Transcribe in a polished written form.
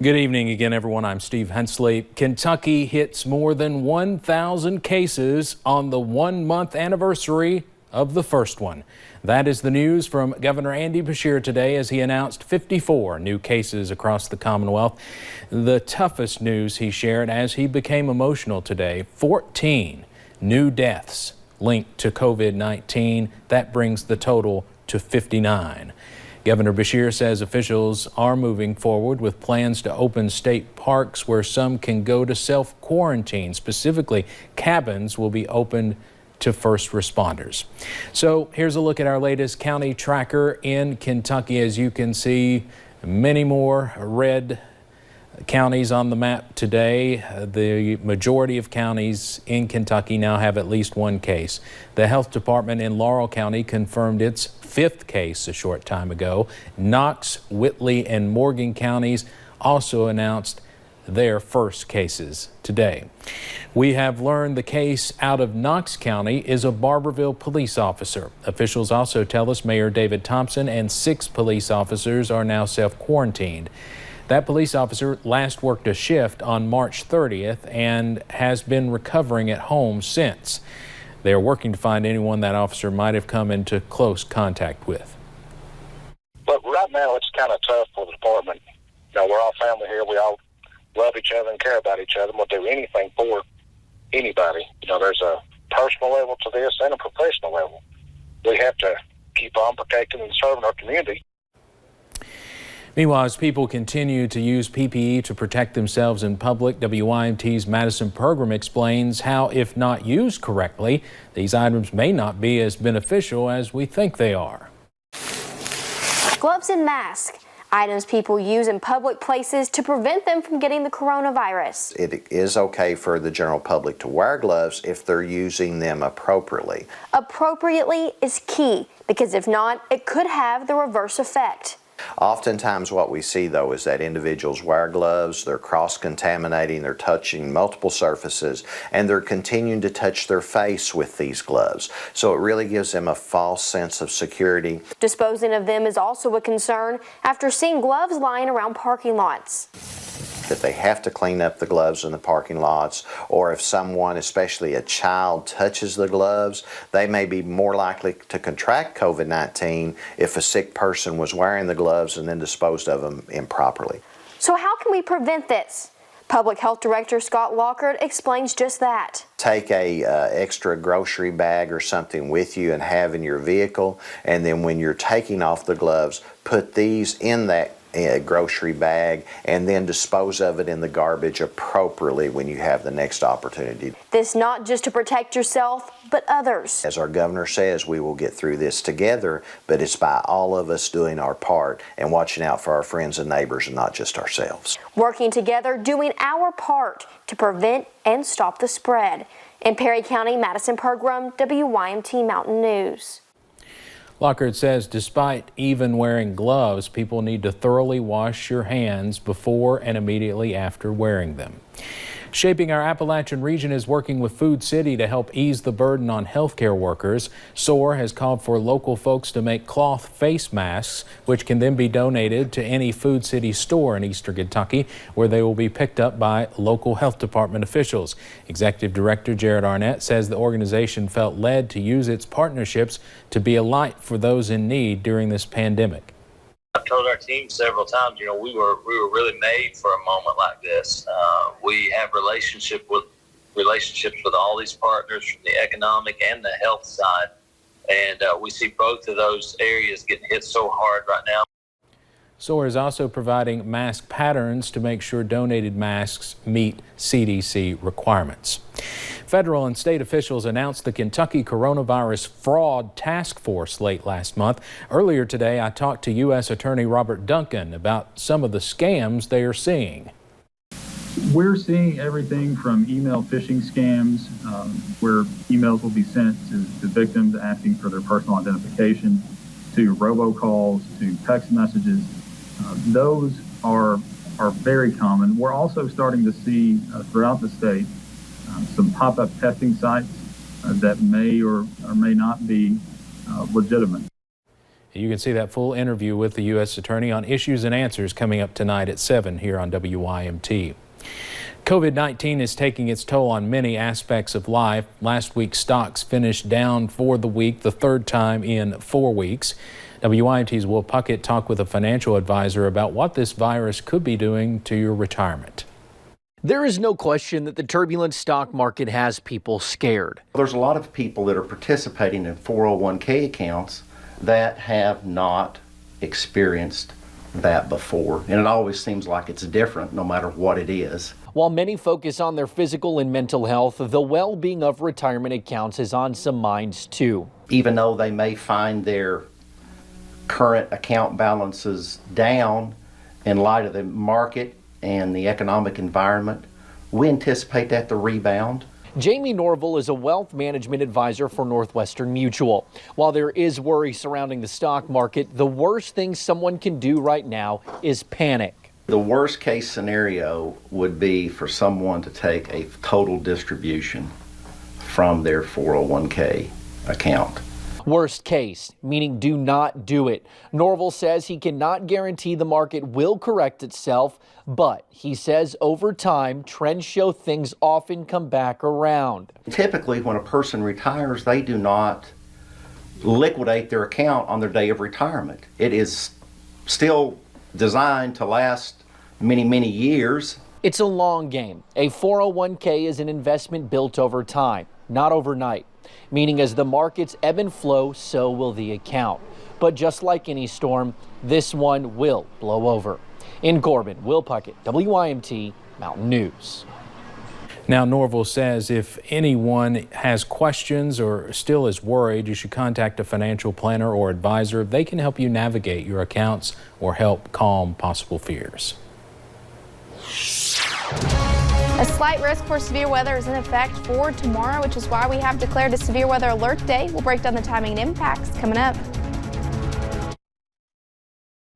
Good evening again, everyone. I'm Steve Hensley. Kentucky hits more than 1,000 cases on the 1-month anniversary of the first one. That is the news from Governor Andy Beshear today as he announced 54 new cases across the Commonwealth. The toughest news he shared as he became emotional today, 14 new deaths linked to COVID-19. That brings the total to 59. Governor Beshear says officials are moving forward with plans to open state parks where some can go to self-quarantine. Specifically, cabins will be opened to first responders. So here's a look at our latest county tracker in Kentucky. As you can see, many more red counties on the map today. The majority of counties in Kentucky now have at least one case. The health department in Laurel County confirmed its 5th case a short time ago. Knox, Whitley, and Morgan counties also announced their first cases today. We have learned the case out of Knox County is a Barberville police officer. Officials also tell us Mayor David Thompson and 6 police officers are now self-quarantined. That police officer last worked a shift on March 30th and has been recovering at home since. They are working to find anyone that officer might have come into close contact with. But right now it's kind of tough for the department. You know, we're all family here. We all love each other and care about each other. We'll do anything for anybody. You know, there's a personal level to this and a professional level. We have to keep on protecting and serving our community. Meanwhile, as people continue to use PPE to protect themselves in public, WYMT's Madison Pergram explains how, if not used correctly, these items may not be as beneficial as we think they are. Gloves and masks, items people use in public places to prevent them from getting the coronavirus. It is okay for the general public to wear gloves if they're using them appropriately. Appropriately is key, because if not, it could have the reverse effect. Oftentimes what we see, though, is that individuals wear gloves, they're cross-contaminating, they're touching multiple surfaces, and they're continuing to touch their face with these gloves. So it really gives them a false sense of security. Disposing of them is also a concern after seeing gloves lying around parking lots. That they have to clean up the gloves in the parking lots, or if someone, especially a child, touches the gloves, they may be more likely to contract COVID-19 if a sick person was wearing the gloves and then disposed of them improperly. So how can we prevent this? Public Health Director Scott Lockhart explains just that. Take a extra grocery bag or something with you and have in your vehicle, and then when you're taking off the gloves, put these in that grocery bag and then dispose of it in the garbage appropriately when you have the next opportunity. This not just to protect yourself, but others. As our governor says, we will get through this together, but it's by all of us doing our part and watching out for our friends and neighbors and not just ourselves. Working together, doing our part to prevent and stop the spread. In Perry County, Madison Pergram, WYMT Mountain News. Lockhart says despite even wearing gloves, people need to thoroughly wash your hands before and immediately after wearing them. Shaping Our Appalachian Region is working with Food City to help ease the burden on healthcare workers. SOAR has called for local folks to make cloth face masks, which can then be donated to any Food City store in eastern Kentucky, where they will be picked up by local health department officials. Executive Director Jared Arnett says the organization felt led to use its partnerships to be a light for those in need during this pandemic. I've told our team several times, you know, we were really made for a moment like this. We have relationships with all these partners from the economic and the health side, and we see both of those areas getting hit so hard right now. SOAR is also providing mask patterns to make sure donated masks meet CDC requirements. Federal and state officials announced the Kentucky Coronavirus Fraud Task Force late last month. Earlier today, I talked to U.S. Attorney Robert Duncan about some of the scams they are seeing. We're seeing everything from email phishing scams, where emails will be sent to victims asking for their personal identification, to robocalls, to text messages. Those are very common. We're also starting to see throughout the state some pop-up testing sites that may or may not be legitimate. You can see that full interview with the U.S. Attorney on Issues and Answers coming up tonight at 7 here on WYMT. COVID-19 is taking its toll on many aspects of life. Last week, stocks finished down for the week, the third time in 4 weeks. WYMT's Will Puckett talked with a financial advisor about what this virus could be doing to your retirement. There is no question that the turbulent stock market has people scared. There's a lot of people that are participating in 401k accounts that have not experienced that before. And it always seems like it's different no matter what it is. While many focus on their physical and mental health, the well-being of retirement accounts is on some minds too. Even though they may find their current account balances down in light of the market and the economic environment, we anticipate that to rebound. Jamie Norville is a wealth management advisor for Northwestern Mutual. While there is worry surrounding the stock market, the worst thing someone can do right now is panic. The worst case scenario would be for someone to take a total distribution from their 401k account. Worst case, meaning do not do it. Norville says he cannot guarantee the market will correct itself, but he says over time, trends show things often come back around. Typically, when a person retires, they do not liquidate their account on their day of retirement. It is still designed to last many, many years. It's a long game. A 401k is an investment built over time, not overnight. Meaning as the markets ebb and flow, so will the account. But just like any storm, this one will blow over. In Corbin, Will Puckett, WYMT Mountain News. Now, Norville says if anyone has questions or still is worried, you should contact a financial planner or advisor. They can help you navigate your accounts or help calm possible fears. A slight risk for severe weather is in effect for tomorrow, which is why we have declared a severe weather alert day. We'll break down the timing and impacts coming up.